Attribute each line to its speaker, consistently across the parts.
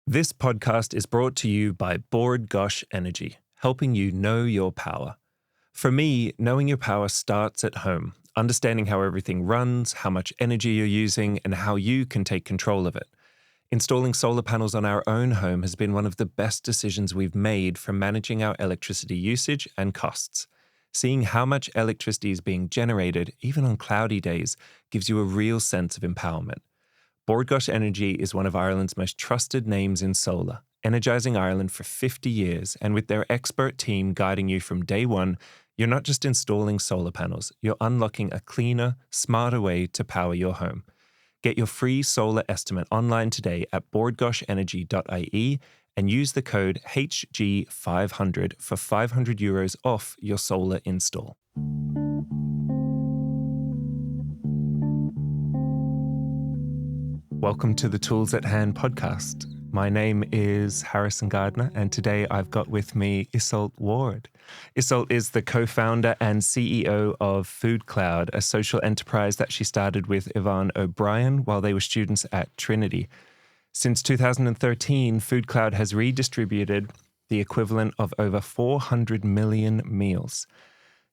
Speaker 1: This podcast is brought to you by Board Gosh Energy, helping you know your power. For me, knowing your power starts at home, understanding how everything runs, how much energy you're using, and how you can take control of it. Installing solar panels on our own home has been one of the best decisions we've made for managing our electricity usage and costs. Seeing how much electricity is being generated, even on cloudy days, gives you a real sense of empowerment. Bord Gáis Energy is one of Ireland's most trusted names in solar, energising Ireland for 50 years, and with their expert team guiding you from day one, you're not just installing solar panels, you're unlocking a cleaner, smarter way to power your home. Get your free solar estimate online today at bordgashenergy.ie and use the code HG500 for €500 off your solar install. Welcome to the Tools at Hand podcast. My name is Harrison Gardner, and today I've got with me Iseult Ward. Iseult is the co-founder and CEO of FoodCloud, a social enterprise that she started with Yvonne O'Brien while they were students at Trinity. Since 2013, FoodCloud has redistributed the equivalent of over 400 million meals,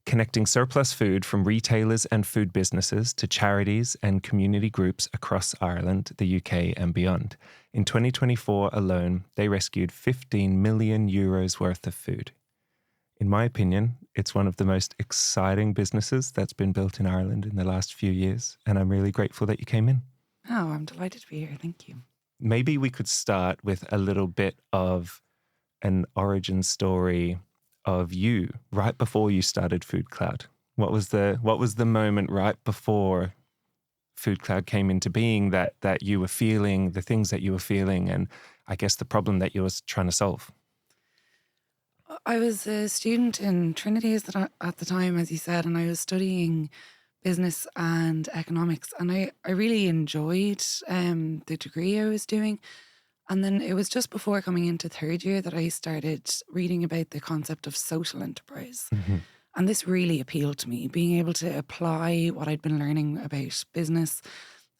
Speaker 1: connecting surplus food from retailers and food businesses to charities and community groups across Ireland, the UK and beyond. In 2024 alone, they rescued €15 million worth of food. In my opinion, it's one of the most exciting businesses that's been built in Ireland in the last few years, and I'm really grateful that you came in.
Speaker 2: Oh, I'm delighted to be here. Thank you.
Speaker 1: Maybe we could start with a little bit of an origin story of you right before you started FoodCloud. What was the moment right before FoodCloud came into being that you were feeling, the things that you were feeling, and I guess the problem that you were trying to solve?
Speaker 2: I was a student in Trinity at the time, as you said, and I was studying business and economics, and I really enjoyed the degree I was doing. And then it was just before coming into third year that I started reading about the concept of social enterprise.
Speaker 1: Mm-hmm.
Speaker 2: And this really appealed to me, being able to apply what I'd been learning about business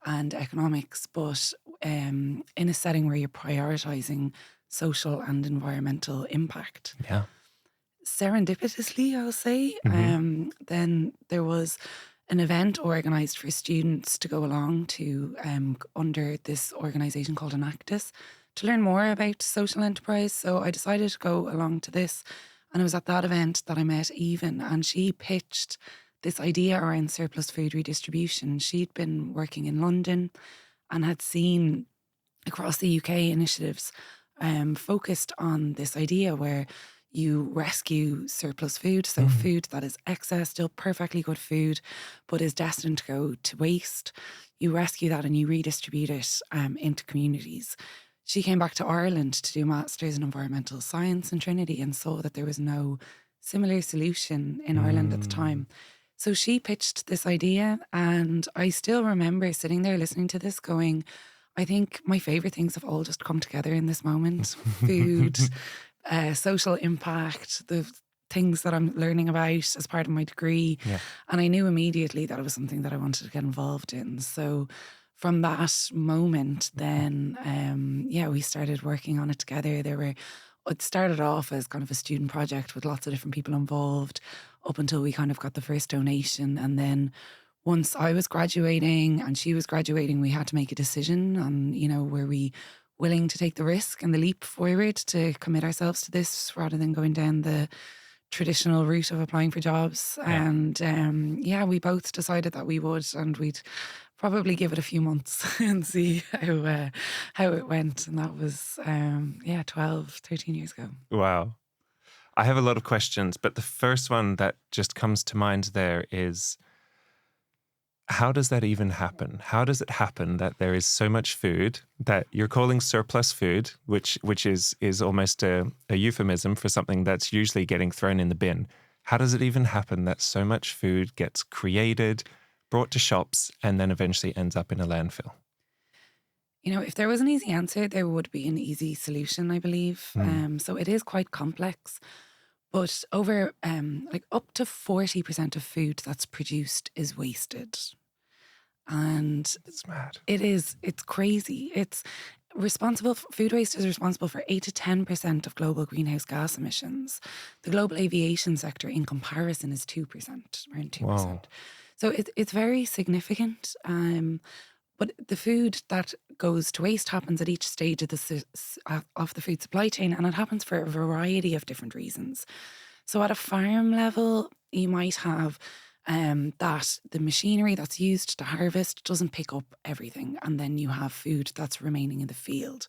Speaker 2: and economics, but in a setting where you're prioritising social and environmental impact.
Speaker 1: Yeah.
Speaker 2: Serendipitously, I'll say, then there was an event organised for students to go along to under this organisation called Enactus to learn more about social enterprise. So I decided to go along to this, and it was at that event that I met Even, and she pitched this idea around surplus food redistribution. She'd been working in London and had seen across the UK initiatives focused on this idea where you rescue surplus food, so food that is excess, still perfectly good food, but is destined to go to waste. You rescue that and you redistribute it into communities. She came back to Ireland to do a Masters in Environmental Science in Trinity and saw that there was no similar solution in Ireland at the time. So she pitched this idea, and I still remember sitting there listening to this going, I think my favourite things have all just come together in this moment. Food, social impact, the things that I'm learning about as part of my degree.
Speaker 1: Yeah.
Speaker 2: And I knew immediately that it was something that I wanted to get involved in. So from that moment, then, we started working on it together. It started off as kind of a student project with lots of different people involved up until we kind of got the first donation. And then once I was graduating and she was graduating, we had to make a decision on, were we willing to take the risk and the leap forward to commit ourselves to this rather than going down the traditional route of applying for jobs.
Speaker 1: Yeah.
Speaker 2: And we both decided that we would, and we'd probably give it a few months and see how it went. And that was 12, 13 years ago.
Speaker 1: Wow. I have a lot of questions, but the first one that just comes to mind there is, how does that even happen? How does it happen that there is so much food that you're calling surplus food, which is almost a euphemism for something that's usually getting thrown in the bin? How does it even happen that so much food gets created, brought to shops, and then eventually ends up in a landfill?
Speaker 2: If there was an easy answer, there would be an easy solution, I believe. So it is quite complex. But over up to 40% of food that's produced is wasted. And
Speaker 1: It's mad.
Speaker 2: it's crazy. It's Food waste is responsible for 8 to 10% of global greenhouse gas emissions. The global aviation sector, in comparison, is 2%, around 2%.
Speaker 1: Wow.
Speaker 2: So it's very significant. But the food that goes to waste happens at each stage of the food supply chain, and it happens for a variety of different reasons. So at a farm level, you might have that the machinery that's used to harvest doesn't pick up everything, and then you have food that's remaining in the field.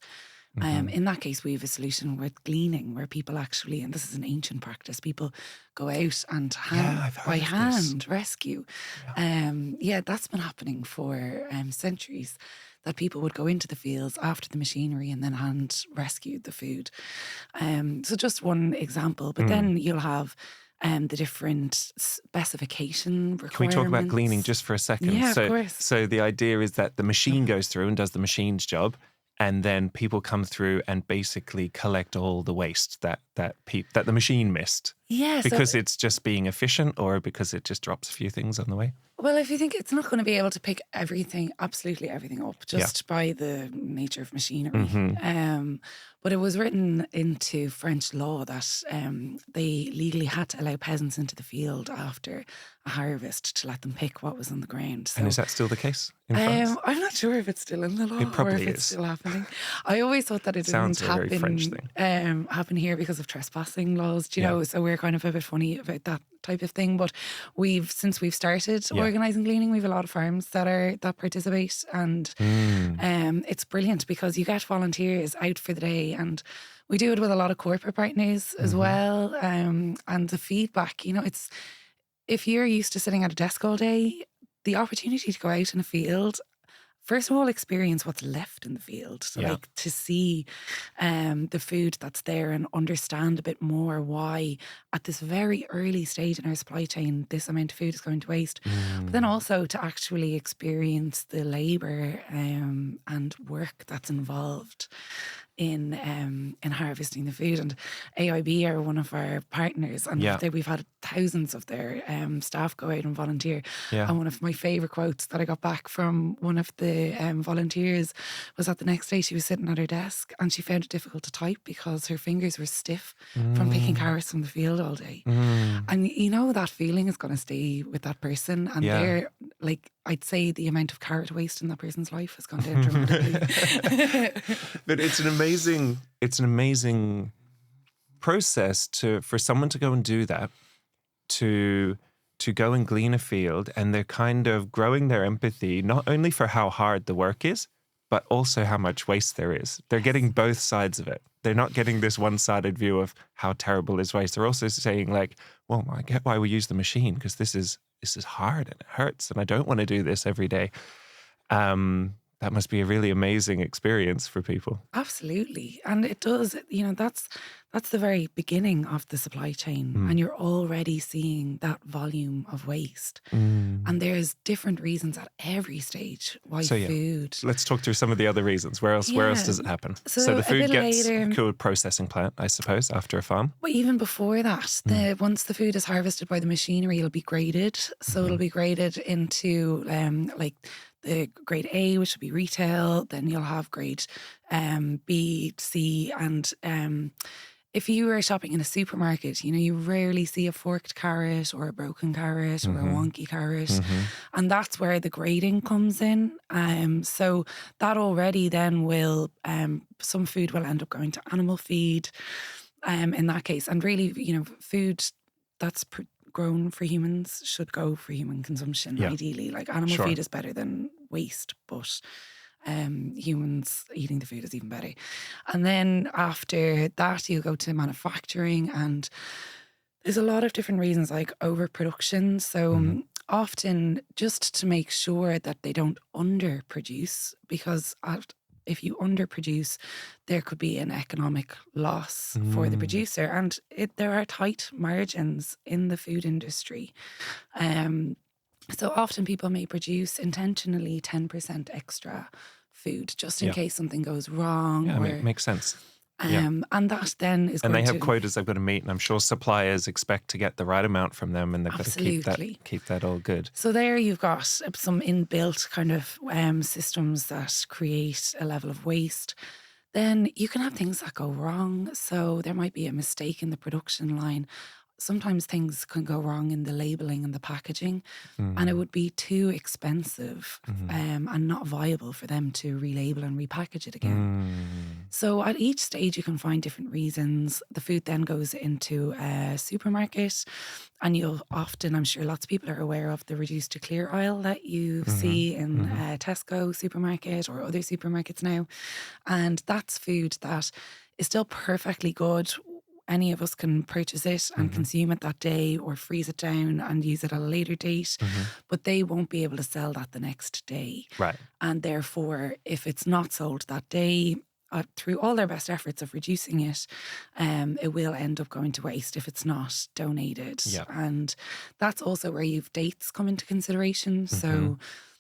Speaker 2: In that case, we have a solution with gleaning, where people actually, and this is an ancient practice, people go out and by hand rescue. That's been happening for centuries, that people would go into the fields after the machinery and then hand rescue the food. So just one example, but then you'll have the different specification requirements.
Speaker 1: Can we talk about gleaning just for a second?
Speaker 2: Yeah, of course.
Speaker 1: So the idea is that the machine goes through and does the machine's job, and then people come through and basically collect all the waste that the machine missed.
Speaker 2: Yeah,
Speaker 1: because it's just being efficient, or because it just drops a few things on the way?
Speaker 2: Well, if you think it's not going to be able to pick absolutely everything up, just by the nature of machinery. But it was written into French law that they legally had to allow peasants into the field after a harvest to let them pick what was on the ground. So,
Speaker 1: and is that still the case in France?
Speaker 2: I'm not sure if it's still in the law or if it's still happening. I always thought that it didn't happen here because of trespassing laws, do you know? So we're kind of a bit funny about that type of thing. But since we've started organising gleaning, we've a lot of farms that participate, and it's brilliant because you get volunteers out for the day, and we do it with a lot of corporate partners as well. And the feedback, it's, if you're used to sitting at a desk all day, the opportunity to go out in a field, first of all, experience what's left in the field. So like to see the food that's there and understand a bit more why at this very early stage in our supply chain, this amount of food is going to waste. But then also to actually experience the labour and work that's involved in harvesting the food. And AIB are one of our partners, and we've had thousands of their staff go out and volunteer. And one of my favourite quotes that I got back from one of the volunteers was that the next day she was sitting at her desk and she found it difficult to type because her fingers were stiff from picking carrots from the field all day. And that feeling is going to stay with that person, and they're like, I'd say the amount of carrot waste in that person's life has gone down dramatically.
Speaker 1: But it's an amazing process for someone to go and do that, to go and glean a field, and they're kind of growing their empathy, not only for how hard the work is, but also how much waste there is. They're getting both sides of it. They're not getting this one-sided view of how terrible is waste. They're also saying like, well, I get why we use the machine, because this is hard and it hurts, and I don't want to do this every day. That must be a really amazing experience for people.
Speaker 2: Absolutely. And it does, that's the very beginning of the supply chain. And you're already seeing that volume of waste. And there's different reasons at every stage why food.
Speaker 1: Let's talk through some of the other reasons. Where else does it happen? So the food gets to a processing plant, I suppose, after a farm.
Speaker 2: But even before that, once the food is harvested by the machinery, it'll be graded. So it'll be graded into the grade A, which will be retail. Then you'll have grade B, C, and if you were shopping in a supermarket, you rarely see a forked carrot or a broken carrot or a wonky carrot. And that's where the grading comes in. So that already then will, some food will end up going to animal feed in that case. And really, food that's grown for humans should go for human consumption, ideally. Like animal feed is better than waste, but humans eating the food is even better. And then after that, you go to manufacturing, and there's a lot of different reasons, like overproduction. So often just to make sure that they don't underproduce, because if you underproduce, there could be an economic loss for the producer. And there are tight margins in the food industry. So often people may produce intentionally 10% extra food just in case something goes wrong.
Speaker 1: Yeah, makes sense.
Speaker 2: And that then is
Speaker 1: And
Speaker 2: going
Speaker 1: they have
Speaker 2: to...
Speaker 1: quotas they've got to meet, and I'm sure suppliers expect to get the right amount from them, and they've
Speaker 2: Absolutely.
Speaker 1: got to keep that all good.
Speaker 2: So there you've got some inbuilt kind of systems that create a level of waste. Then you can have things that go wrong. So there might be a mistake in the production line. Sometimes things can go wrong in the labeling and the packaging, and it would be too expensive and not viable for them to relabel and repackage it again. So at each stage, you can find different reasons. The food then goes into a supermarket, and you'll often, I'm sure lots of people are aware of the reduced to clear aisle that you see in Tesco supermarket or other supermarkets now. And that's food that is still perfectly good. Any of us can purchase it and consume it that day or freeze it down and use it at a later date, but they won't be able to sell that the next day.
Speaker 1: Right.
Speaker 2: And therefore, if it's not sold that day, through all their best efforts of reducing it, it will end up going to waste if it's not donated.
Speaker 1: Yeah.
Speaker 2: And that's also where you've dates come into consideration. So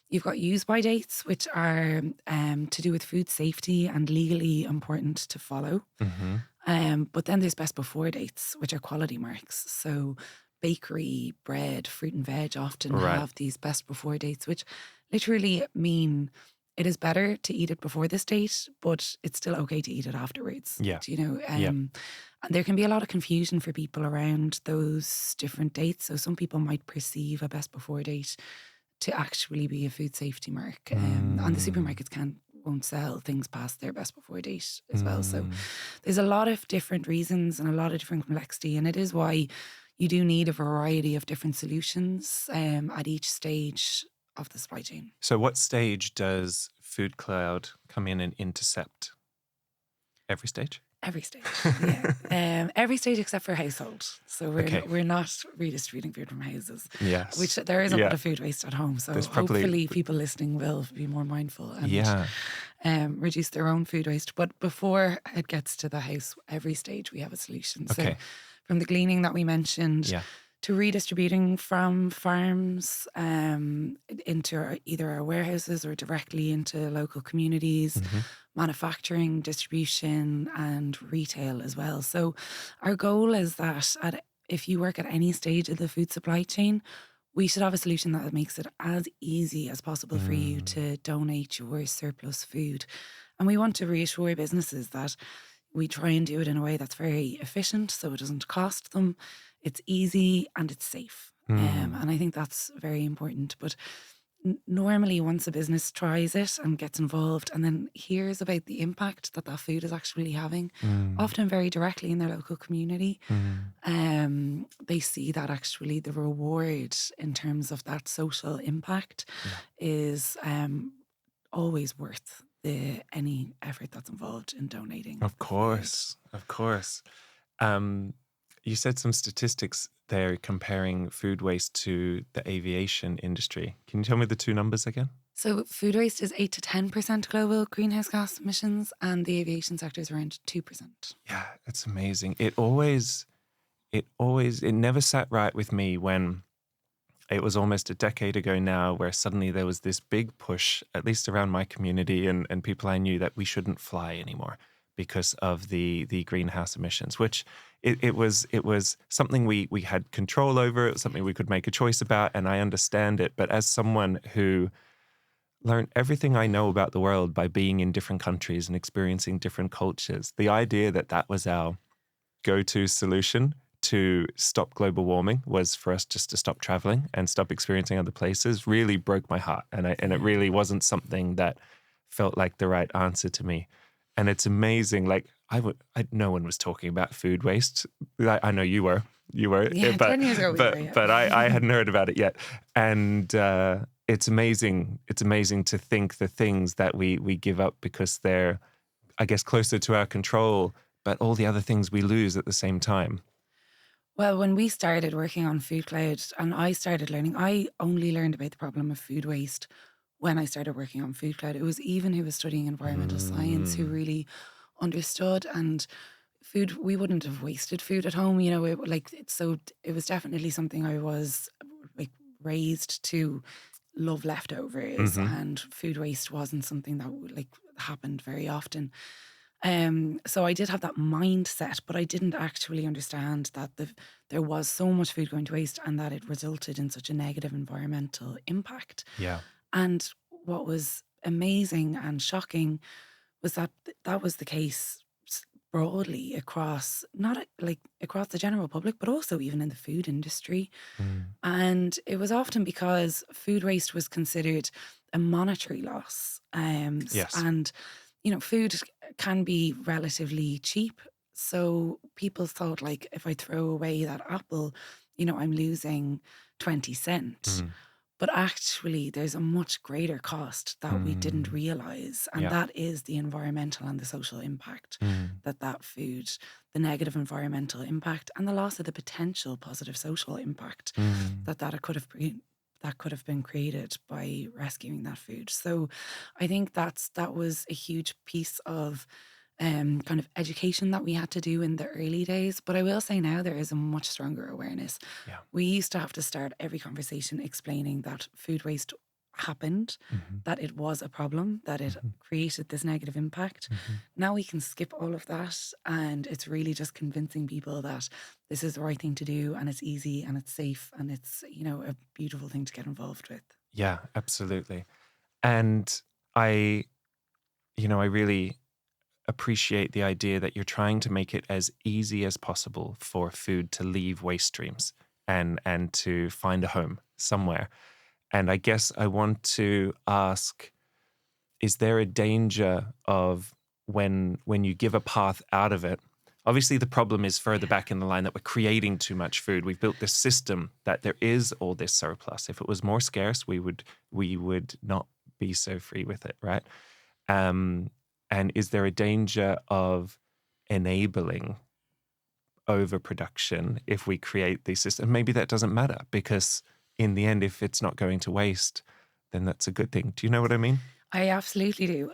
Speaker 2: you've got use-by dates, which are to do with food safety and legally important to follow. But then there's best before dates, which are quality marks. So bakery, bread, fruit and veg often have these best before dates, which literally mean it is better to eat it before this date, but it's still okay to eat it afterwards.
Speaker 1: Yeah.
Speaker 2: Do you know? And there can be a lot of confusion for people around those different dates. So some people might perceive a best before date to actually be a food safety mark. And the supermarkets won't sell things past their best before date as well. So there's a lot of different reasons and a lot of different complexity. And it is why you do need a variety of different solutions at each stage of the supply chain.
Speaker 1: So what stage does FoodCloud come in and intercept? Every stage?
Speaker 2: Every stage, yeah. Every stage except for household. So we're not redistributing food from houses.
Speaker 1: Yes.
Speaker 2: Which there is a lot of food waste at home. So hopefully people listening will be more mindful and reduce their own food waste. But before it gets to the house, every stage we have a solution.
Speaker 1: Okay.
Speaker 2: So from the gleaning that we mentioned to redistributing from farms into either our warehouses or directly into local communities, manufacturing, distribution, and retail as well. So our goal is that if you work at any stage of the food supply chain, we should have a solution that makes it as easy as possible for you to donate your surplus food. And we want to reassure businesses that we try and do it in a way that's very efficient, so it doesn't cost them. It's easy and it's safe. And I think that's very important. But normally once a business tries it and gets involved and then hears about the impact that food is actually having, often very directly in their local community, they see that actually the reward in terms of that social impact is always worth any effort that's involved in donating.
Speaker 1: Of course. You said some statistics there comparing food waste to the aviation industry. Can you tell me the two numbers again?
Speaker 2: So food waste is 8 to 10% global greenhouse gas emissions, and the aviation sector is around 2%.
Speaker 1: Yeah, it's amazing. It never sat right with me when it was almost a decade ago now where suddenly there was this big push, at least around my community and people I knew, that we shouldn't fly anymore because of the greenhouse emissions, which it was something we had control over. It was something we could make a choice about, and I understand it. But as someone who learned everything I know about the world by being in different countries and experiencing different cultures, the idea that was our go-to solution to stop global warming was for us just to stop traveling and stop experiencing other places really broke my heart. And it really wasn't something that felt like the right answer to me. And it's amazing. Like no one was talking about food waste. I know you were,
Speaker 2: Yeah,
Speaker 1: but
Speaker 2: 10 years ago
Speaker 1: but I hadn't heard about it yet. And it's amazing. It's amazing to think the things that we give up because they're, I guess, closer to our control, but all the other things we lose at the same time.
Speaker 2: Well, when we started working on FoodCloud and I started learning, I only learned about the problem of food waste when I started working on FoodCloud. It was Even who was studying environmental science who really understood. And food, we wouldn't have wasted food at home, so it was definitely something I was raised to love leftovers, and food waste wasn't something that happened very often. So I did have that mindset, but I didn't actually understand that there was so much food going to waste and that it resulted in such a negative environmental impact.
Speaker 1: Yeah.
Speaker 2: And what was amazing and shocking was that that was the case broadly across, not like across the general public, but also even in the food industry.
Speaker 1: Mm.
Speaker 2: And it was often because food waste was considered a monetary loss.
Speaker 1: Yes.
Speaker 2: And, food can be relatively cheap. So people thought, like, if I throw away that apple, I'm losing 20 cent.
Speaker 1: Mm.
Speaker 2: But actually, there's a much greater cost that we didn't
Speaker 1: Mm.
Speaker 2: realize. And
Speaker 1: Yeah.
Speaker 2: that is the environmental and the social impact
Speaker 1: Mm.
Speaker 2: that food, the negative environmental impact, and the loss of the potential positive social impact
Speaker 1: Mm.
Speaker 2: that it could have that could have been created by rescuing that food. So I think that was a huge piece of kind of education that we had to do in the early days. But I will say now there is a much stronger awareness.
Speaker 1: Yeah.
Speaker 2: We used to have to start every conversation explaining that food waste happened,
Speaker 1: Mm-hmm.
Speaker 2: that it was a problem, that it
Speaker 1: Mm-hmm.
Speaker 2: created this negative impact.
Speaker 1: Mm-hmm.
Speaker 2: Now we can skip all of that, and it's really just convincing people that this is the right thing to do, and it's easy and it's safe and it's, a beautiful thing to get involved with.
Speaker 1: Yeah, absolutely. And I, I really appreciate the idea that you're trying to make it as easy as possible for food to leave waste streams and to find a home somewhere. And I guess I want to ask, is there a danger of when you give a path out of it? Obviously, the problem is further
Speaker 2: Yeah.
Speaker 1: back in the line that we're creating too much food. We've built this system that there is all this surplus. If it was more scarce, we would not be so free with it, right? Um, and is there a danger of enabling overproduction if we create these systems? Maybe that doesn't matter because in the end, if it's not going to waste, then that's a good thing. Do you know what I mean?
Speaker 2: I absolutely do.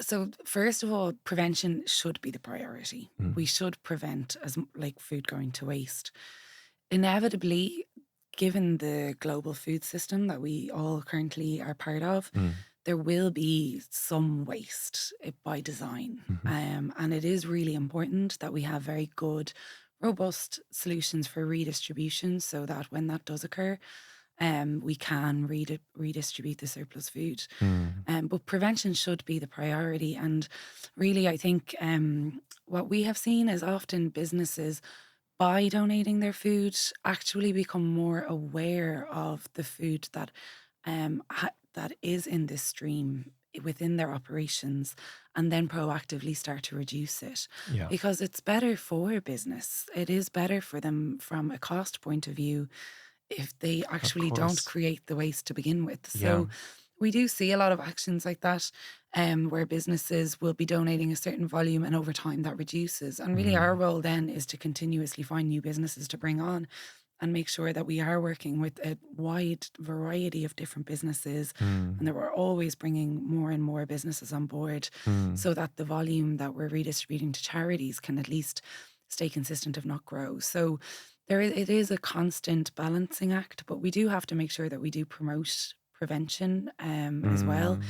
Speaker 2: So first of all, prevention should be the priority.
Speaker 1: Mm.
Speaker 2: We should prevent like food going to waste. Inevitably, given the global food system that we all currently are part of,
Speaker 1: Mm.
Speaker 2: there will be some waste by design.
Speaker 1: Mhm.
Speaker 2: And it is really important that we have very good, robust solutions for redistribution so that when that does occur, we can redistribute the surplus food.
Speaker 1: Mm.
Speaker 2: But prevention should be the priority. And really, I think what we have seen is often businesses, by donating their food, actually become more aware of the food that is in this stream within their operations, and then proactively start to reduce it
Speaker 1: Yeah,
Speaker 2: because it's better for business. It is better for them from a cost point of view if they
Speaker 1: of
Speaker 2: actually don't
Speaker 1: course.
Speaker 2: create the waste to begin with.
Speaker 1: Yeah.
Speaker 2: So we do see a lot of actions like that, where businesses will be donating a certain volume and over time that reduces. And really, our
Speaker 1: Mm.
Speaker 2: role then is to continuously find new businesses to bring on and make sure that we are working with a wide variety of different businesses and
Speaker 1: Mm.
Speaker 2: that we're always bringing more and more businesses on board
Speaker 1: Mm.
Speaker 2: so that the volume that we're redistributing to charities can at least stay consistent, if not grow. So it is a constant balancing act, but we do have to make sure that we do promote prevention as well.
Speaker 1: Mm.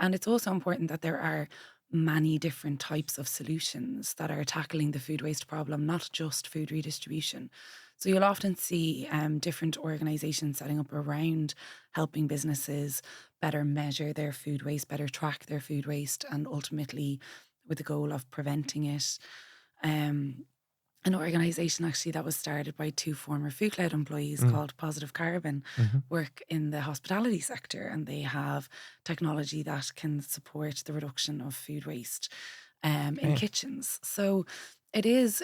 Speaker 2: And it's also important that there are many different types of solutions that are tackling the food waste problem, not just food redistribution. So you'll often see different organizations setting up around helping businesses better measure their food waste, better track their food waste, and ultimately with the goal of preventing it. Um, an organization actually that was started by two former FoodCloud employees
Speaker 1: Mm.
Speaker 2: called Positive Carbon
Speaker 1: Mhm.
Speaker 2: work in the hospitality sector, and they have technology that can support the reduction of food waste in
Speaker 1: Okay.
Speaker 2: kitchens. So it is,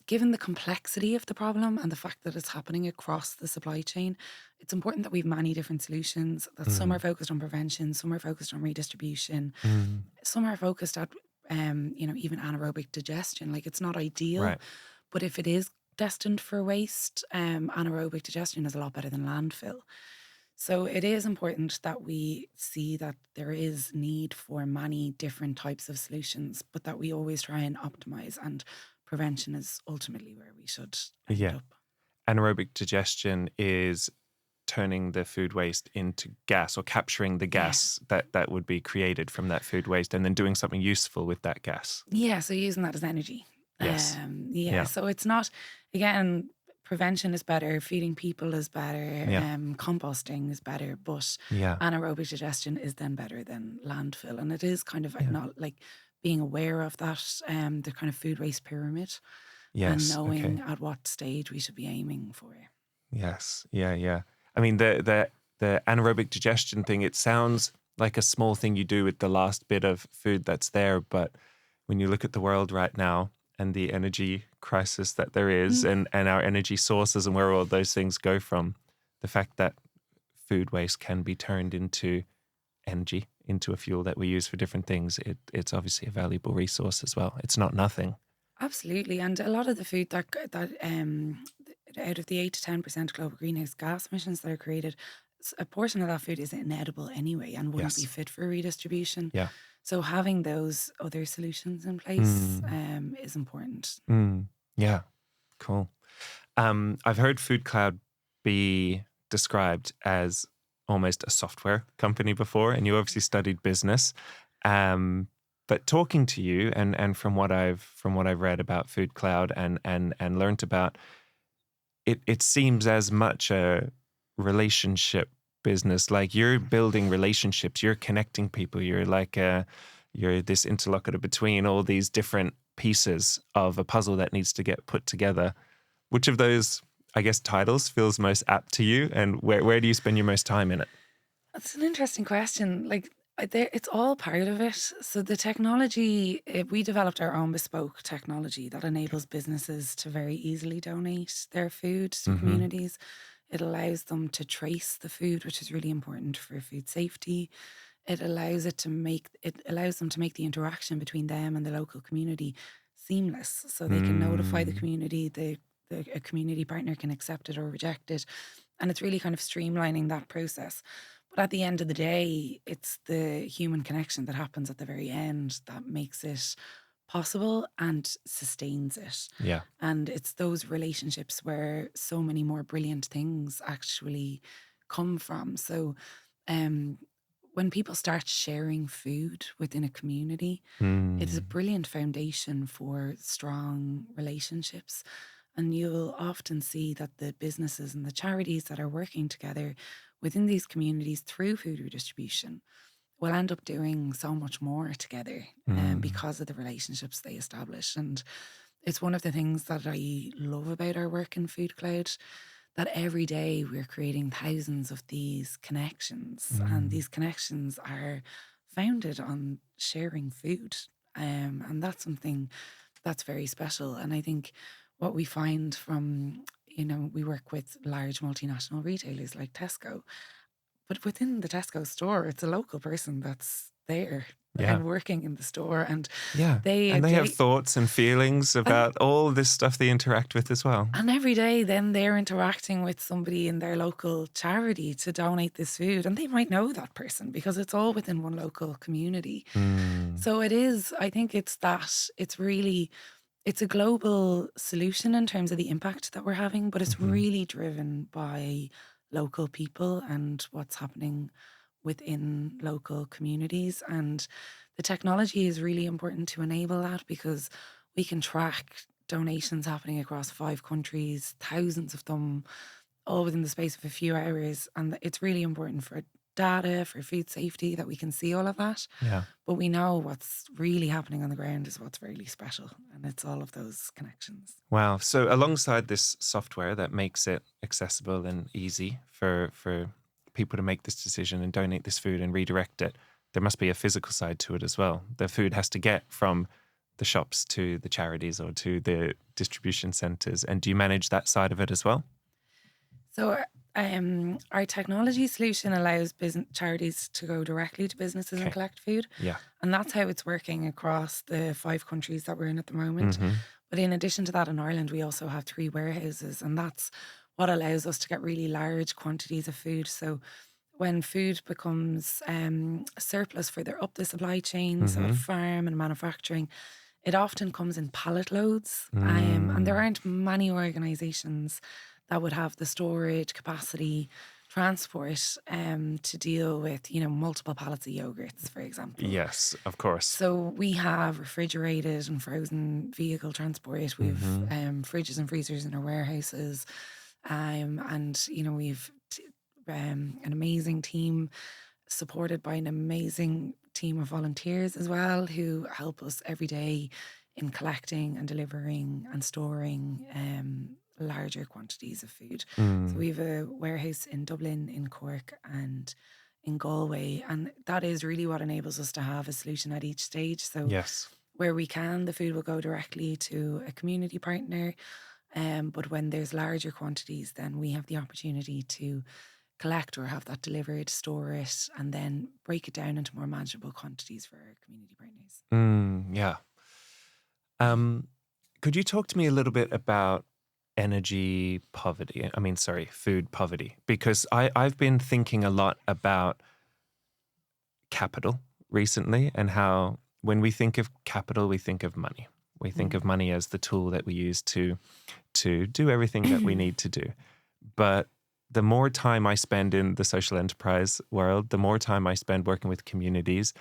Speaker 2: given the complexity of the problem and the fact that it's happening across the supply chain, it's important that we have many different solutions, that some are
Speaker 1: Mm.
Speaker 2: focused on prevention, some are focused on redistribution,
Speaker 1: Mm.
Speaker 2: some are focused at even anaerobic digestion. Like, it's not ideal,
Speaker 1: Right.
Speaker 2: but if it is destined for waste, anaerobic digestion is a lot better than landfill. So it is important that we see that there is need for many different types of solutions, but that we always try and optimize, and prevention is ultimately where we should end
Speaker 1: Yeah.
Speaker 2: up.
Speaker 1: Anaerobic digestion is turning the food waste into gas or capturing the
Speaker 2: Yeah.
Speaker 1: gas that would be created from that food waste and then doing something useful with that gas.
Speaker 2: Yeah, so using that as energy.
Speaker 1: Yes.
Speaker 2: Yeah,
Speaker 1: Yeah.
Speaker 2: so it's not, again, prevention is better, feeding people is better,
Speaker 1: Yeah.
Speaker 2: composting is better, but
Speaker 1: Yeah.
Speaker 2: anaerobic digestion is then better than landfill. And it is kind of
Speaker 1: Yeah.
Speaker 2: not like being aware of that, the kind of food waste pyramid and
Speaker 1: Yes.
Speaker 2: knowing
Speaker 1: Okay.
Speaker 2: at what stage we should be aiming for.
Speaker 1: Yes. Yeah. Yeah. I mean, the anaerobic digestion thing, it sounds like a small thing you do with the last bit of food that's there. But when you look at the world right now and the energy crisis that there is
Speaker 2: Mm,
Speaker 1: and our energy sources and where all those things go from, the fact that food waste can be turned into energy, into a fuel that we use for different things, it's obviously a valuable resource as well. It's not nothing.
Speaker 2: absolutely. And a lot of the food out of the 8 to 10% global greenhouse gas emissions that are created, a portion of that food is inedible anyway and wouldn't be
Speaker 1: Yes.
Speaker 2: fit for redistribution.
Speaker 1: Yeah.
Speaker 2: So having those other solutions in place
Speaker 1: Mm,
Speaker 2: is important.
Speaker 1: yeah. Cool. I've heard FoodCloud be described as almost a software company before, and you obviously studied business. But talking to you and from what I've read about FoodCloud and learned about, it seems as much a relationship business. Like you're building relationships, you're connecting people, you're this interlocutor between all these different pieces of a puzzle that needs to get put together. Which of those, I guess, titles feels most apt to you, and where do you spend your most time in it?
Speaker 2: That's an interesting question. Like, it's all part of it. So the technology, we developed our own bespoke technology that enables businesses to very easily donate their food to
Speaker 1: Mm-hmm.
Speaker 2: communities. It allows them to trace the food, which is really important for food safety. It allows them to make the interaction between them and the local community seamless, so they can notify the
Speaker 1: Mm,
Speaker 2: community. A community partner can accept it or reject it, and it's really kind of streamlining that process. But at the end of the day, it's the human connection that happens at the very end that makes it possible and sustains it.
Speaker 1: yeah.
Speaker 2: And it's those relationships where so many more brilliant things actually come from. So, um, when people start sharing food within a community, it is a
Speaker 1: Mm,
Speaker 2: brilliant foundation for strong relationships. And you'll often see that the businesses and the charities that are working together within these communities through food redistribution will end up doing so much more together
Speaker 1: mm,
Speaker 2: because of the relationships they establish. And it's one of the things that I love about our work in Food Cloud, that every day we're creating thousands of these connections, and
Speaker 1: mm.
Speaker 2: these connections are founded on sharing food. And that's something that's very special. And I think what we find from, we work with large multinational retailers like Tesco, but within the Tesco store, it's a local person that's there
Speaker 1: Yeah.
Speaker 2: and working in the store, and
Speaker 1: Yeah.
Speaker 2: they
Speaker 1: And they have
Speaker 2: they
Speaker 1: thoughts and feelings
Speaker 2: and
Speaker 1: about all this stuff they interact with as well.
Speaker 2: and every day then they're interacting with somebody in their local charity to donate this food, and they might know that person because it's all within one local community.
Speaker 1: Mm,
Speaker 2: So it is, I think it's a global solution in terms of the impact that we're having, but it's
Speaker 1: hmm.
Speaker 2: really driven by local people and what's happening within local communities. And the technology is really important to enable that, because we can track donations happening across 5 countries, thousands of them, all within the space of a few hours. And it's really important for data, for food safety, that we can see all of that.
Speaker 1: Yeah.
Speaker 2: But we know what's really happening on the ground is what's really special. And it's all of those connections.
Speaker 1: Wow. So alongside this software that makes it accessible and easy for people to make this decision and donate this food and redirect it, there must be a physical side to it as well. The food has to get from the shops to the charities or to the distribution centers. And do you manage that side of it as well?
Speaker 2: So, our technology solution allows charities to go directly to businesses and
Speaker 1: Okay.
Speaker 2: collect food.
Speaker 1: Yeah.
Speaker 2: And that's how it's working across the 5 countries that we're in at the moment.
Speaker 1: Mm-hmm.
Speaker 2: But in addition to that, in Ireland, we also have 3 warehouses, and that's what allows us to get really large quantities of food. So when food becomes a surplus further up the supply chain, so at
Speaker 1: Mm-hmm.
Speaker 2: farm and manufacturing, it often comes in pallet loads. And there
Speaker 1: Mm.
Speaker 2: aren't many organisations that would have the storage capacity, transport to deal with, multiple pallets of yogurts, for example.
Speaker 1: Yes, of course.
Speaker 2: So we have refrigerated and frozen vehicle transport. We've fridges and freezers in our warehouses, and we've an amazing team supported by an amazing team of volunteers as well who help us every day in collecting and delivering and storing larger quantities of food. So we have a warehouse in Dublin, in Cork, and in Galway, and that is really what enables us to have a solution at each stage. So
Speaker 1: Yes.
Speaker 2: where we can, the food will go directly to a community partner, but when there's larger quantities, then we have the opportunity to collect or have that delivered, store it, and then break it down into more manageable quantities for our community partners.
Speaker 1: Yeah. Could you talk to me a little bit about energy poverty? Food poverty. Because I've been thinking a lot about capital recently, and how when we think of capital, we think of money. We think of money as the tool that we use to do everything that we need to do. But the more time I spend in the social enterprise world, the more time I spend working with communities,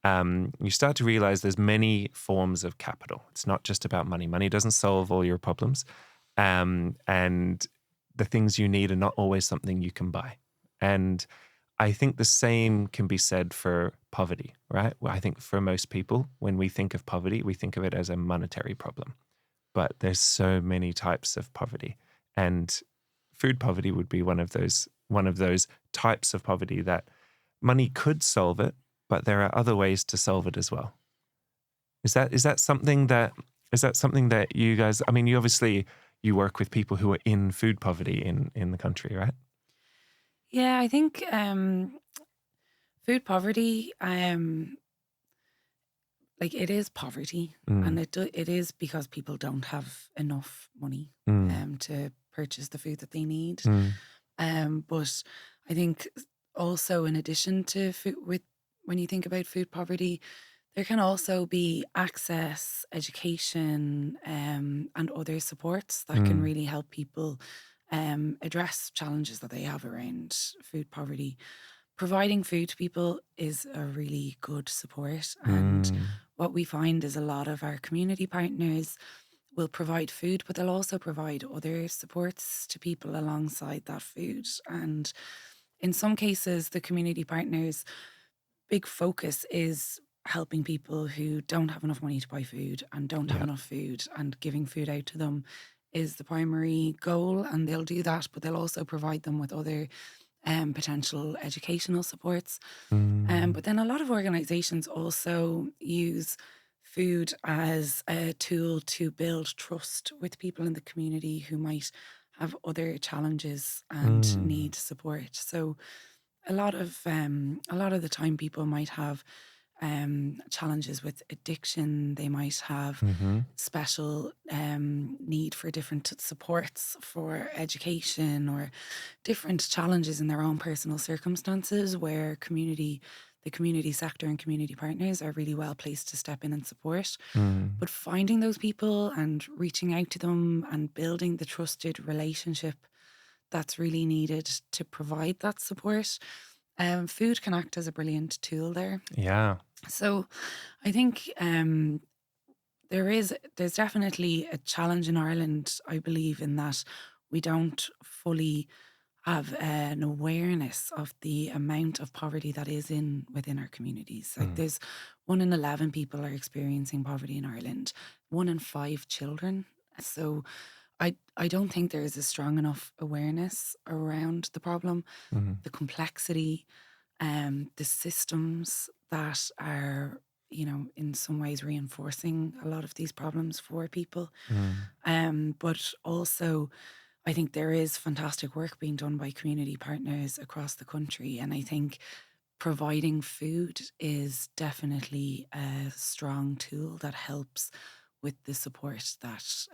Speaker 1: you start to realize there's many forms of capital. It's not just about money. Money doesn't solve all your problems. And the things you need are not always something you can buy. And I think the same can be said for poverty, right? Well, I think for most people, when we think of poverty, we think of it as a monetary problem. But there's so many types of poverty. And food poverty would be one of those types of poverty that money could solve it, but there are other ways to solve it as well. Is that something that you guys? I mean, you work with people who are in food poverty in the country, right?
Speaker 2: Yeah, I think food poverty, it is poverty, and it is because people don't have enough money to purchase the food that they need. But I think also, in addition to food, when you think about food poverty, there can also be access, education, and other supports that can really help people address challenges that they have around food poverty. Providing food to people is a really good support. And what we find is a lot of our community partners will provide food, but they'll also provide other supports to people alongside that food. And in some cases, the community partners' big focus is helping people who don't have enough money to buy food and don't have enough food, and giving food out to them is the primary goal. And they'll do that, but they'll also provide them with other potential educational supports. But then a lot of organisations also use food as a tool to build trust with people in the community who might have other challenges and need support. So a lot of the time, people might have challenges with addiction. They might have special need for different supports for education, or different challenges in their own personal circumstances, where the community sector and community partners are really well placed to step in and support. But finding those people and reaching out to them and building the trusted relationship that's really needed to provide that support, food can act as a brilliant tool there.
Speaker 1: Yeah.
Speaker 2: So I think there's definitely a challenge in Ireland, I believe, in that we don't fully have an awareness of the amount of poverty that is within our communities. Like, there's 1 in 11 people are experiencing poverty in Ireland, 1 in 5 children. So I don't think there is a strong enough awareness around the problem, the complexity, the systems that are, in some ways reinforcing a lot of these problems for people. But also, I think there is fantastic work being done by community partners across the country. And I think providing food is definitely a strong tool that helps with the support that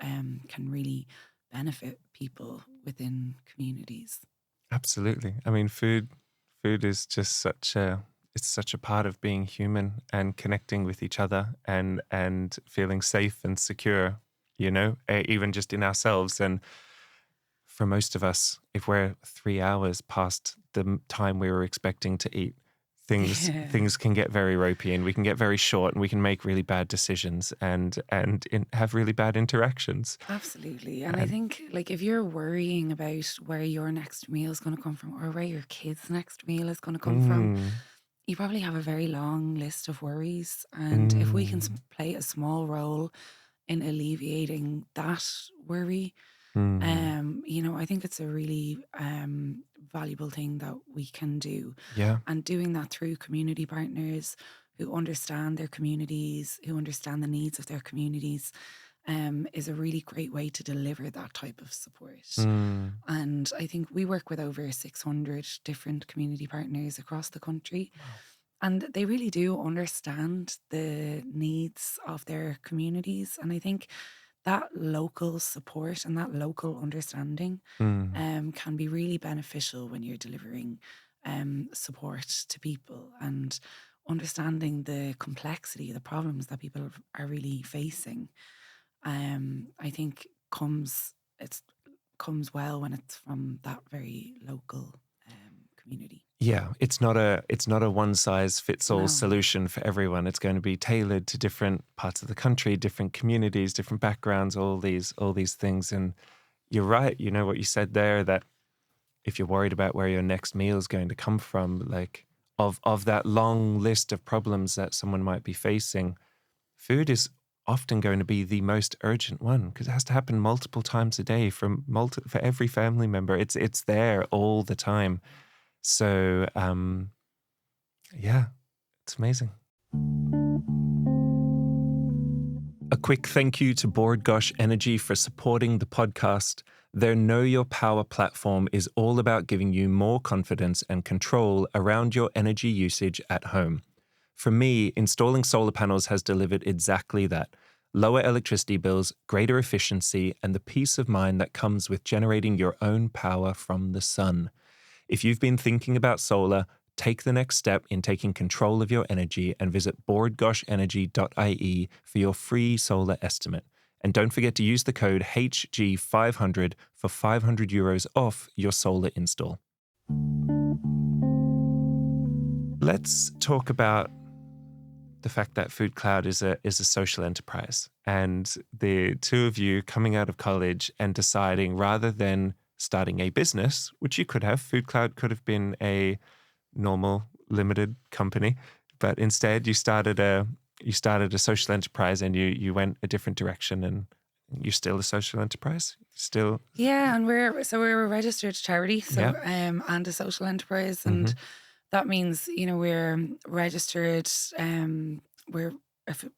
Speaker 2: can really benefit people within communities.
Speaker 1: Absolutely. I mean, food is just such a part of being human and connecting with each other and feeling safe and secure, even just in ourselves. And for most of us, if we're 3 hours past the time we were expecting to eat, things can get very ropey, and we can get very short, and we can make really bad decisions and have really bad interactions.
Speaker 2: Absolutely. And I
Speaker 1: And
Speaker 2: think, like, if you're worrying about where your next meal is going to come from or where your kid's next meal is going to come from,
Speaker 1: mm,
Speaker 2: you probably have a very long list of worries. And if we can
Speaker 1: mm,
Speaker 2: play a small role in alleviating that worry,
Speaker 1: mm,
Speaker 2: I think it's a really valuable thing that we can do.
Speaker 1: yeah,
Speaker 2: And doing that through community partners who understand their communities, who understand the needs of their communities, is a really great way to deliver that type of support.
Speaker 1: mm,
Speaker 2: And I think we work with over 600 different community partners across the country.
Speaker 1: wow,
Speaker 2: And they really do understand the needs of their communities. And I think that local support and that local understanding
Speaker 1: mm,
Speaker 2: can be really beneficial when you're delivering support to people and understanding the complexity, the problems that people are really facing. I think it comes well when it's from that very local community.
Speaker 1: yeah. It's not a one size fits all
Speaker 2: No.
Speaker 1: solution for everyone. It's going to be tailored to different parts of the country, different communities, different backgrounds, all these things. And you're right. You know what you said there, that if you're worried about where your next meal is going to come from, like of that long list of problems that someone might be facing, food is often going to be the most urgent one, because it has to happen multiple times a day for every family member. It's there all the time. So yeah, it's amazing. A quick thank you to Board Gosh Energy for supporting the podcast. Their Know Your Power platform is all about giving you more confidence and control around your energy usage at home. For me, installing solar panels has delivered exactly that: lower electricity bills, greater efficiency, and the peace of mind that comes with generating your own power from the sun. If you've been thinking about solar, take the next step in taking control of your energy and visit boardgoshenergy.ie for your free solar estimate. And don't forget to use the code HG500 for €500 off your solar install. Let's talk about the fact that FoodCloud is a social enterprise, and the two of you coming out of college and deciding, rather than starting a business, which you could have, FoodCloud could have been a normal limited company, but instead you started a social enterprise, and you went a different direction, and you're still a social enterprise, still.
Speaker 2: Yeah, and we're a registered charity,
Speaker 1: Yeah.
Speaker 2: and a social enterprise,
Speaker 1: Mm-hmm.
Speaker 2: and that means we're registered. We're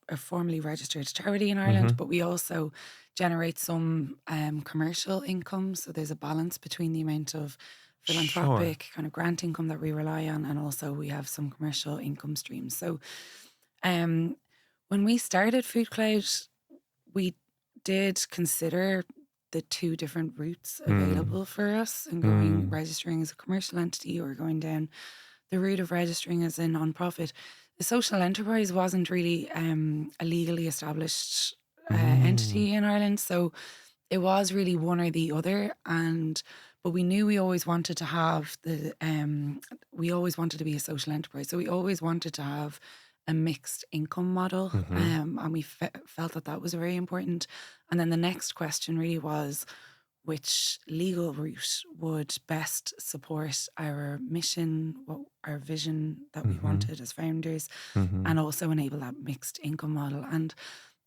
Speaker 2: a formally registered charity in
Speaker 1: Mm-hmm.
Speaker 2: Ireland, but we also generate some commercial income. So there's a balance between the amount of
Speaker 1: Sure.
Speaker 2: philanthropic kind of grant income that we rely on, and also we have some commercial income streams. So um, when we started FoodCloud, we did consider the two different routes
Speaker 1: Mm.
Speaker 2: available for us in
Speaker 1: Mm.
Speaker 2: registering as a commercial entity or going down the route of registering as a non-profit. The social enterprise wasn't really a legally established
Speaker 1: Mm.
Speaker 2: entity in Ireland, so it was really one or the other. But we knew we always wanted to have we always wanted to be a social enterprise, so we always wanted to have a mixed income model,
Speaker 1: Mm-hmm.
Speaker 2: and we felt that that was very important. And then the next question really was, which legal route would best support our mission, our vision that we
Speaker 1: Mm-hmm.
Speaker 2: wanted as founders,
Speaker 1: Mm-hmm.
Speaker 2: and also enable that mixed income model. And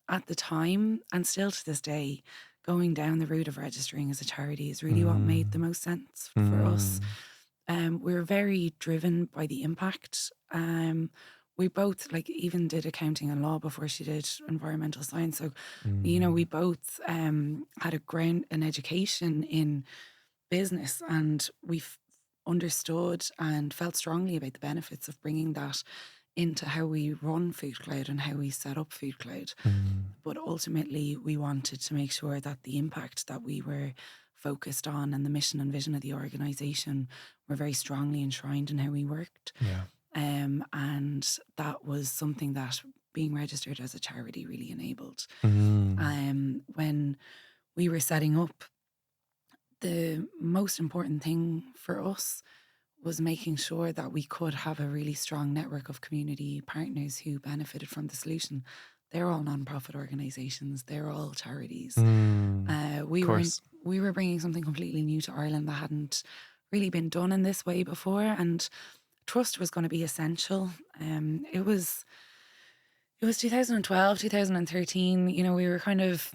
Speaker 2: at the time, and still to this day, going down the route of registering as a charity is really what made the
Speaker 1: Mm.
Speaker 2: most sense for us.
Speaker 1: Mm.
Speaker 2: We're very driven by the impact. We both even did accounting and law before she did environmental science. So, we
Speaker 1: Mm.
Speaker 2: both had an education in business, and understood and felt strongly about the benefits of bringing that into how we run FoodCloud and how we set up FoodCloud.
Speaker 1: Mm.
Speaker 2: But ultimately, we wanted to make sure that the impact that we were focused on and the mission and vision of the organisation were very strongly enshrined in how we worked.
Speaker 1: Yeah.
Speaker 2: And that was something that being registered as a charity really enabled.
Speaker 1: Mm.
Speaker 2: When we were setting up the most important thing for us was making sure that we could have a really strong network of community partners who benefited from the solution. They're all non-profit organisations. They're all charities.
Speaker 1: Of
Speaker 2: We were
Speaker 1: course.
Speaker 2: we were bringing something completely new to Ireland that hadn't really been done in this way before, and trust was going to be essential. It was 2012, 2013. You know, we were kind of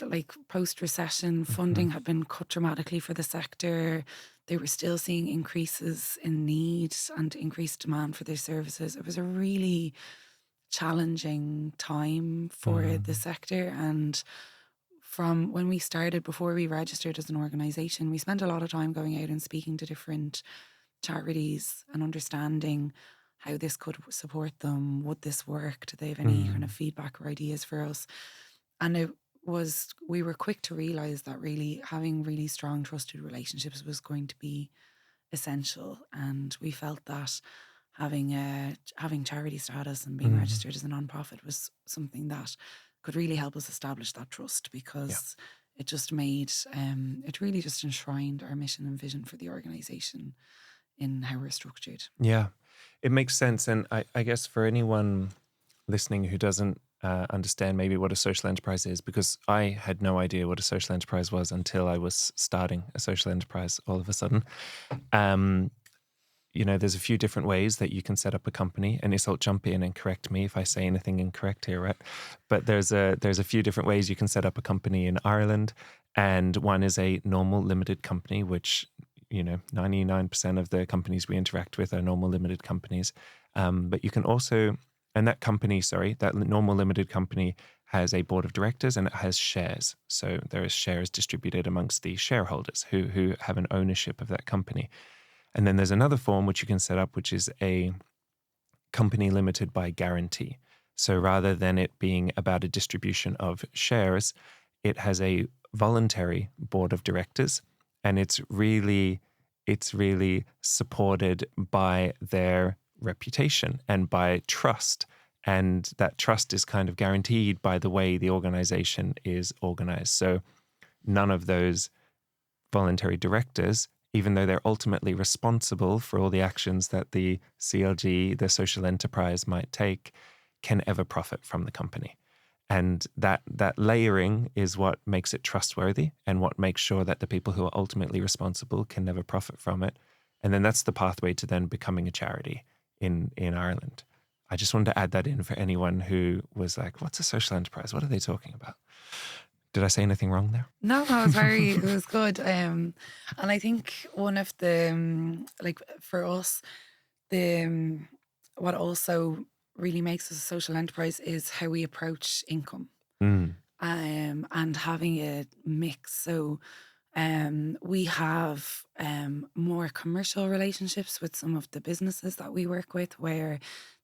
Speaker 2: like post-recession. Funding had been cut dramatically for the sector. They were still seeing increases in need and increased demand for their services. It was a really challenging time for the sector. And from when we started, before we registered as an organisation, we spent a lot of time going out and speaking to different charities and understanding how this could support them. Would this work? Do they have any kind of feedback or ideas for us? And we were quick to realise that really having really strong, trusted relationships was going to be essential. And we felt that having charity status and being registered as a non-profit was something that could really help us establish that trust, because it just made it really just enshrined our mission and vision for the organisation in how we're structured.
Speaker 1: Yeah, it makes sense. And I guess for anyone listening who doesn't understand maybe what a social enterprise is, because I had no idea what a social enterprise was until I was starting a social enterprise all of a sudden. You know, there's a few different ways that you can set up a company, and Iseult, jump in and correct me if I say anything incorrect here, right? But there's a few different ways you can set up a company in Ireland, and one is a normal limited company, which, you know, 99% of the companies we interact with are normal limited companies. But you can also, and that company, that normal limited company has a board of directors and it has shares. So there is shares distributed amongst the shareholders who have an ownership of that company. And then there's another form which you can set up, which is a company limited by guarantee. So rather than it being about a distribution of shares, it has a voluntary board of directors, and it's really supported by their reputation and by trust. And that trust is kind of guaranteed by the way the organization is organized. So none of those voluntary directors, even though they're ultimately responsible for all the actions that the CLG, the social enterprise, might take, can ever profit from the company. And that layering is what makes it trustworthy and what makes sure that the people who are ultimately responsible can never profit from it. And then that's the pathway to then becoming a charity in Ireland. I just wanted to add that in for anyone who was like, what's a social enterprise? What are they talking about? Did I say anything wrong there?
Speaker 2: No, it was good. And I think one of the, like for us, what also really makes us a social enterprise is how we approach income, and having a mix. So we have more commercial relationships with some of the businesses that we work with, where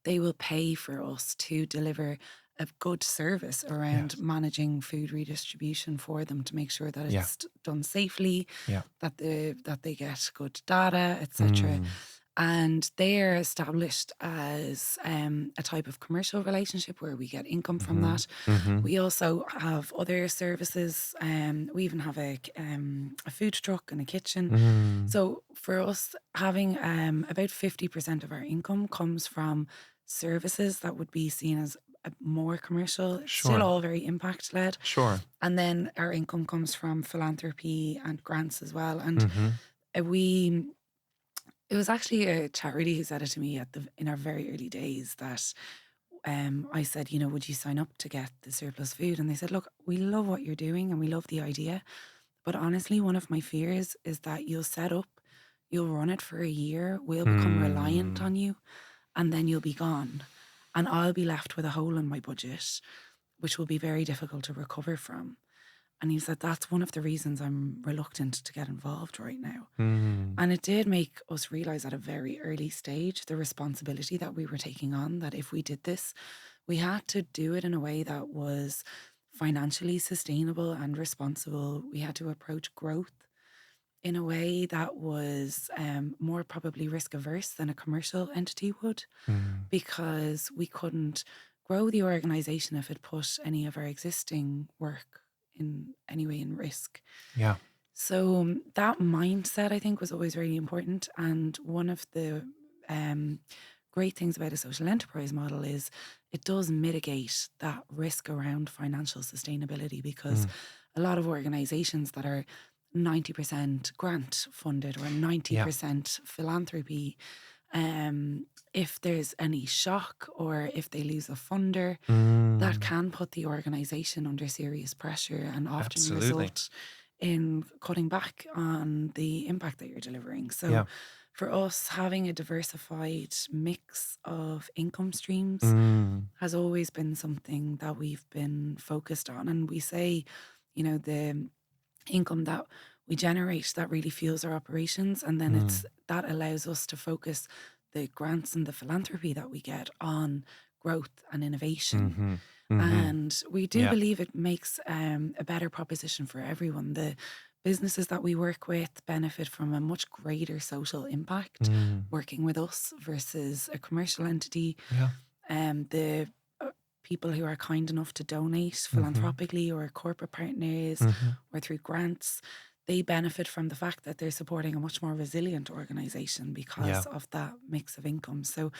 Speaker 2: they will pay for us to deliver a good service around managing food redistribution for them, to make sure that it's done safely, that they get good data, etc. And they're established as a type of commercial relationship where we get income from that. We also have other services. We even have a food truck and a kitchen. So for us, having about 50% of our income comes from services that would be seen as more commercial. It's still all very impact led. And then our income comes from philanthropy and grants as well. And it was actually a charity who said it to me in our very early days, that I said, you know, would you sign up to get the surplus food? And they said, look, we love what you're doing and we love the idea, but honestly, one of my fears is that you'll set up, you'll run it for a year, we'll become reliant on you, and then you'll be gone. And I'll be left with a hole in my budget, which will be very difficult to recover from. And he said, that's one of the reasons I'm reluctant to get involved right now. And it did make us realise at a very early stage the responsibility that we were taking on, that if we did this, we had to do it in a way that was financially sustainable and responsible. We had to approach growth in a way that was more probably risk averse than a commercial entity would, because we couldn't grow the organisation if it put any of our existing work in any way in risk. So that mindset, I think, was always really important. And one of the um, great things about a social enterprise model is it does mitigate that risk around financial sustainability, because
Speaker 1: Mm.
Speaker 2: a lot of organizations that are 90% grant funded or
Speaker 1: Yeah.
Speaker 2: 90% philanthropy, if there's any shock or if they lose a funder, that
Speaker 1: Mm.
Speaker 2: can put the organization under serious pressure and often
Speaker 1: Absolutely.
Speaker 2: result in cutting back on the impact that you're delivering. So
Speaker 1: Yeah.
Speaker 2: for us, having a diversified mix of income streams
Speaker 1: Mm.
Speaker 2: has always been something that we've been focused on. And we say, the income that we generate that really fuels our operations, and then
Speaker 1: Mm.
Speaker 2: that allows us to focus the grants and the philanthropy that we get on growth and innovation.
Speaker 1: Mm-hmm. Mm-hmm.
Speaker 2: And we do
Speaker 1: Yeah.
Speaker 2: believe it makes a better proposition for everyone. The businesses that we work with benefit from a much greater social impact
Speaker 1: Mm.
Speaker 2: working with us versus a commercial entity.
Speaker 1: Yeah.
Speaker 2: The people who are kind enough to donate
Speaker 1: Mm-hmm.
Speaker 2: philanthropically or corporate partners
Speaker 1: Mm-hmm.
Speaker 2: or through grants, they benefit from the fact that they're supporting a much more resilient organization
Speaker 1: Yeah.
Speaker 2: because of that mix of income. So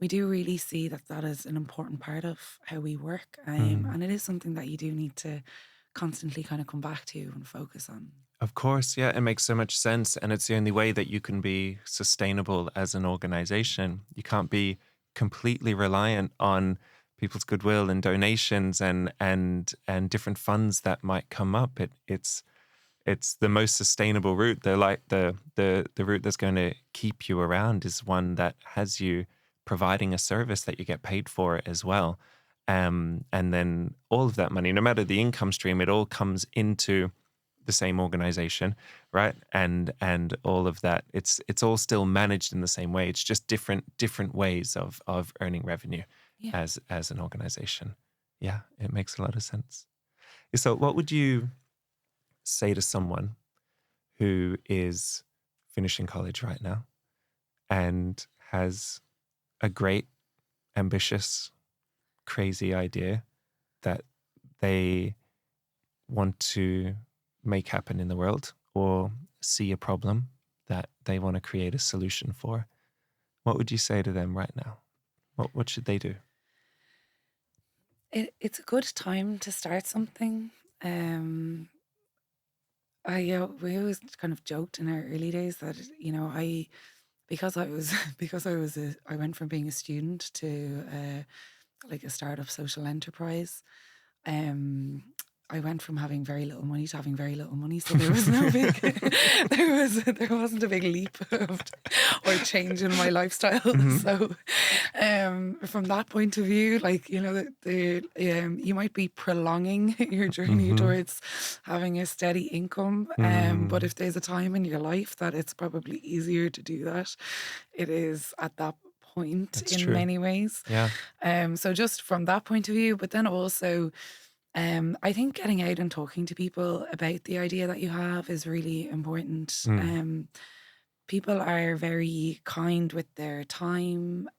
Speaker 2: we do really see that that is an important part of how we work.
Speaker 1: Mm.
Speaker 2: And it is something that you do need to constantly kind of come back to and focus on.
Speaker 1: Of course, yeah, it makes so much sense. And it's the only way that you can be sustainable as an organization. You can't be completely reliant on people's goodwill and donations and different funds that might come up. It's the most sustainable route. The route that's going to keep you around is one that has you providing a service that you get paid for as well. And then all of that money, no matter the income stream, it all comes into the same organization, right? And all of that, it's all still managed in the same way. It's just different ways of earning revenue
Speaker 2: Yeah.
Speaker 1: as an organization. Yeah, it makes a lot of sense. So what would you say to someone who is finishing college right now and has a great, ambitious, crazy idea that they want to make happen in the world, or see a problem that they want to create a solution for? What would you say to them right now? What should they do?
Speaker 2: It's a good time to start something. Um, we always kind of joked in our early days that because I was I went from being a student to like a startup social enterprise. Um, I went from having very little money to having very little money, so there was no big there wasn't a big leap or change in my lifestyle.
Speaker 1: Mhm.
Speaker 2: So from that point of view, like you might be prolonging your journey
Speaker 1: Mhm.
Speaker 2: towards having a steady income, but
Speaker 1: Mm.
Speaker 2: if there's a time in your life that it's probably easier to do that, it is at that point
Speaker 1: That's
Speaker 2: in
Speaker 1: true.
Speaker 2: many ways.
Speaker 1: Yeah.
Speaker 2: So just from that point of view, but then also, I think getting out and talking to people about the idea that you have is really important.
Speaker 1: Mm.
Speaker 2: People are very kind with their time.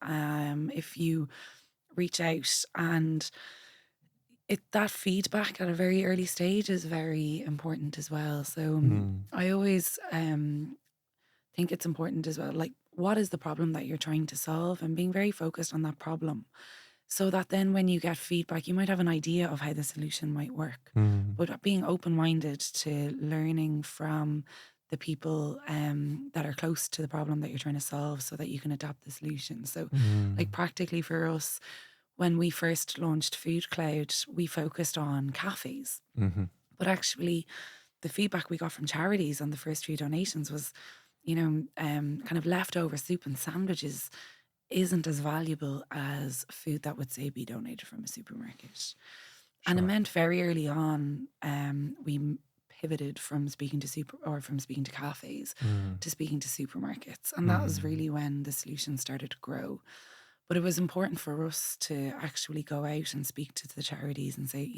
Speaker 2: If you reach out, and that feedback at a very early stage is very important as well. So
Speaker 1: Mm.
Speaker 2: I always think it's important as well. Like, what is the problem that you're trying to solve, and being very focused on that problem, so that then when you get feedback, you might have an idea of how the solution might work.
Speaker 1: Mm.
Speaker 2: But being open minded to learning from the people that are close to the problem that you're trying to solve, so that you can adapt the solution. So, like,
Speaker 1: Mm.
Speaker 2: practically for us, when we first launched FoodCloud, we focused on cafes.
Speaker 1: Mhm.
Speaker 2: But actually, the feedback we got from charities on the first few donations was, kind of leftover soup and sandwiches isn't as valuable as food that would, say, be donated from a supermarket. And it
Speaker 1: Sure.
Speaker 2: meant very early on, pivoted from speaking to from speaking to cafes
Speaker 1: Mm.
Speaker 2: to speaking to supermarkets, and that was
Speaker 1: Mm.
Speaker 2: really when the solution started to grow. But it was important for us to actually go out and speak to the charities and say,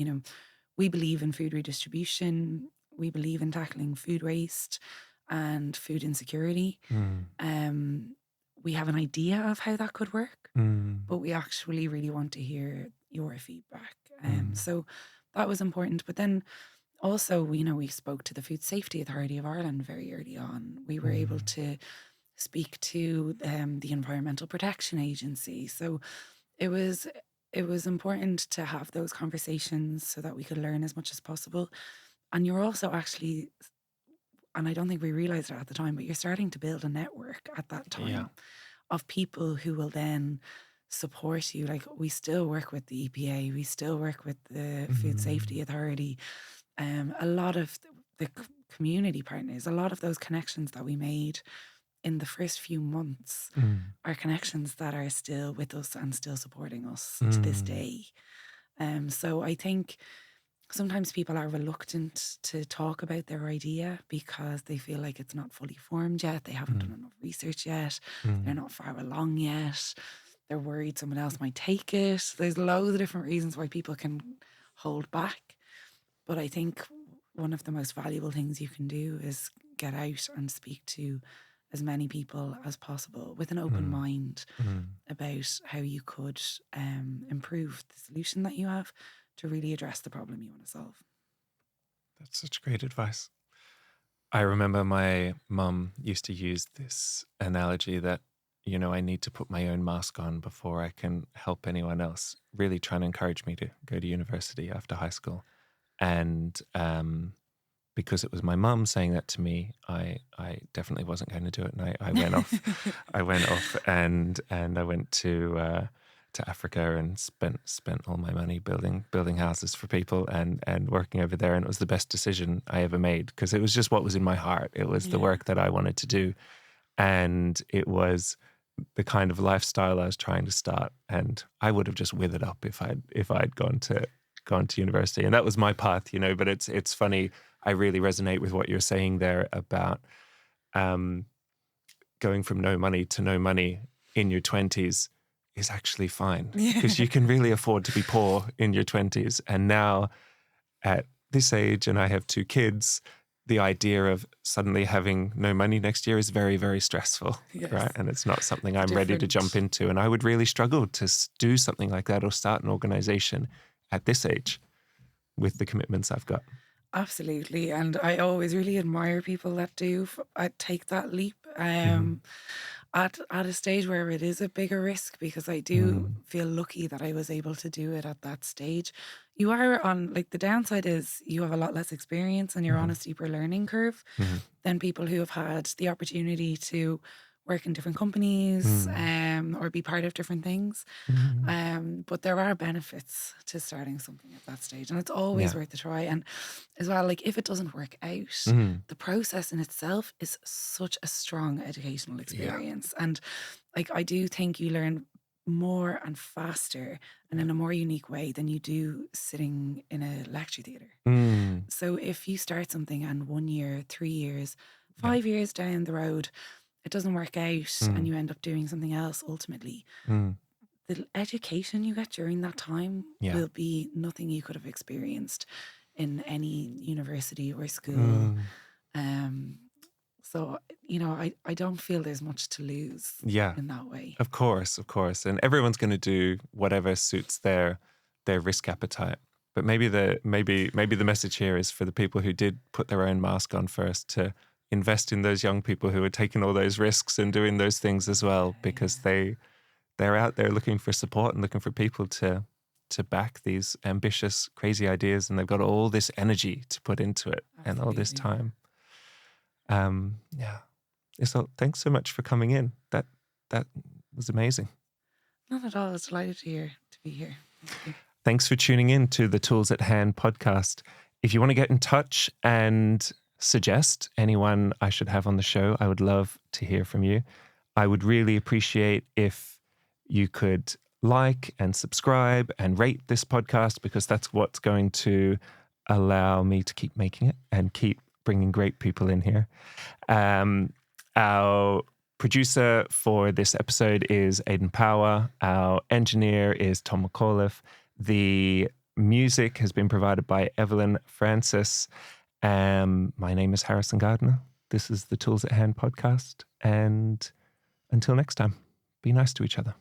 Speaker 2: we believe in food redistribution, we believe in tackling food waste and food insecurity.
Speaker 1: Mm.
Speaker 2: Um, we have an idea of how that could work,
Speaker 1: Mm.
Speaker 2: but we actually really want to hear your feedback.
Speaker 1: Mm.
Speaker 2: So that was important. But then Also, we spoke to the Food Safety Authority of Ireland very early on. We were able to speak to the Environmental Protection Agency. So it was important to have those conversations so that we could learn as much as possible. And you're also actually, and I don't think we realized it at the time, but you're starting to build a network at that
Speaker 1: Yeah.
Speaker 2: time of people who will then support you. Like, we still work with the EPA, we still work with the Food Safety Authority. A lot of the community partners, a lot of those connections that we made in the first few months are connections that are still with us and still supporting us to this day. So I think sometimes people are reluctant to talk about their idea because they feel like it's not fully formed yet. They haven't done enough research yet. They're not far along yet. They're worried someone else might take it. There's loads of different reasons why people can hold back. But I think one of the most valuable things you can do is get out and speak to as many people as possible with an open mind about how you could improve the solution that you have to really address the problem you want to solve.
Speaker 1: That's such great advice. I remember my mum used to use this analogy that, I need to put my own mask on before I can help anyone else, really trying to encourage me to go to university after high school. And because it was my mum saying that to me, I definitely wasn't going to do it. And I went off. I went off and I went to Africa and spent all my money building houses for people and working over there. And it was the best decision I ever made because it was just what was in my heart. It was the work that I wanted to do. And it was the kind of lifestyle I was trying to start. And I would have just withered up if I'd gone to university. And that was my path, but it's funny. I really resonate with what you're saying there about going from no money to no money in your 20s is actually fine because you can really afford to be poor in your 20s. And now at this age, and I have 2 kids, the idea of suddenly having no money next year is very, very stressful, right? And it's not something I'm ready to jump into. And I would really struggle to do something like that or start an organization at this age with the commitments I've got.
Speaker 2: Absolutely. And I always really admire people that do take that leap at a stage where it is a bigger risk, because I do feel lucky that I was able to do it at that stage. You are on, like, the downside is you have a lot less experience and you're on a steeper learning curve than people who have had the opportunity to work in different companies or be part of different things. But there are benefits to starting something at that stage, and it's always worth a try. And as well, like, if it doesn't work out, the process in itself is such a strong educational experience. And like, I do think you learn more and faster and in a more unique way than you do sitting in a lecture theatre. So if you start something and 1 year, 3 years, 5 years down the road, it doesn't work out and you end up doing something else ultimately, the education you get during that time will be nothing you could have experienced in any university or school. So, I don't feel there's much to lose in that way.
Speaker 1: Of course. And everyone's going to do whatever suits their risk appetite. But maybe the message here is for the people who did put their own mask on first to invest in those young people who are taking all those risks and doing those things as well, because they're out there looking for support and looking for people to back these ambitious, crazy ideas, and they've got all this energy to put into it and all this time. So thanks so much for coming in. That was amazing.
Speaker 2: Not at all. I was delighted to be here. Thank you.
Speaker 1: Thanks for tuning in to the Tools at Hand podcast. If you want to get in touch and suggest anyone I should have on the show, I would love to hear from you. I would really appreciate if you could like and subscribe and rate this podcast, because that's what's going to allow me to keep making it and keep bringing great people in here. Our producer for this episode is Aidan Power. Our engineer is Tom McAuliffe. The music has been provided by Evelyn Francis. My name is Harrison Gardner. This is the Tools at Hand podcast. And until next time, be nice to each other.